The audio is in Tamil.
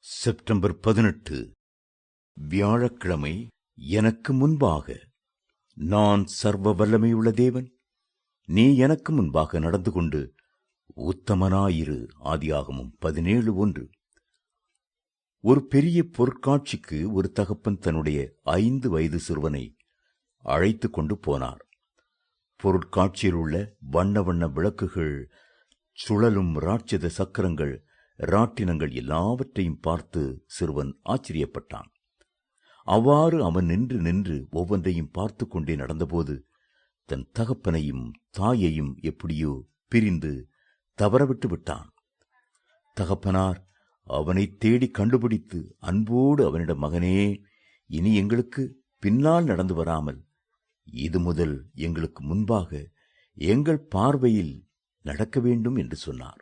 செப்டம்பர் 18 வியாழக்கிழமை. எனக்கு முன்பாக. நான் சர்வ வல்லமையுள்ள தேவன், நீ எனக்கு முன்பாக நடந்து கொண்டு உத்தமனாயிரு. ஆதியாகமம் 17:1. ஒரு பெரிய பொருட்காட்சிக்கு ஒரு தகப்பன் தன்னுடைய 5 வயது சிறுவனை அழைத்து கொண்டு போனார். பொருட்காட்சியில் உள்ள வண்ண வண்ண விளக்குகள், சுழலும் ராட்சத சக்கரங்கள், ராட்டினங்கள் எல்லாவற்றையும் பார்த்து சிறுவன் ஆச்சரியப்பட்டான். அவ்வாறு அவன் நின்று நின்று ஒவ்வொன்றையும் பார்த்து கொண்டே நடந்தபோது தன் தகப்பனையும் தாயையும் எப்படியோ பிரிந்து தவறவிட்டு விட்டான். தகப்பனார் அவனை தேடி கண்டுபிடித்து அன்போடு அவனிடம், மகனே, இனி எங்களுக்கு பின்னால் நடந்து வராமல் இது முதல் எங்களுக்கு முன்பாக எங்கள் பார்வையில் நடக்க வேண்டும் என்று சொன்னார்.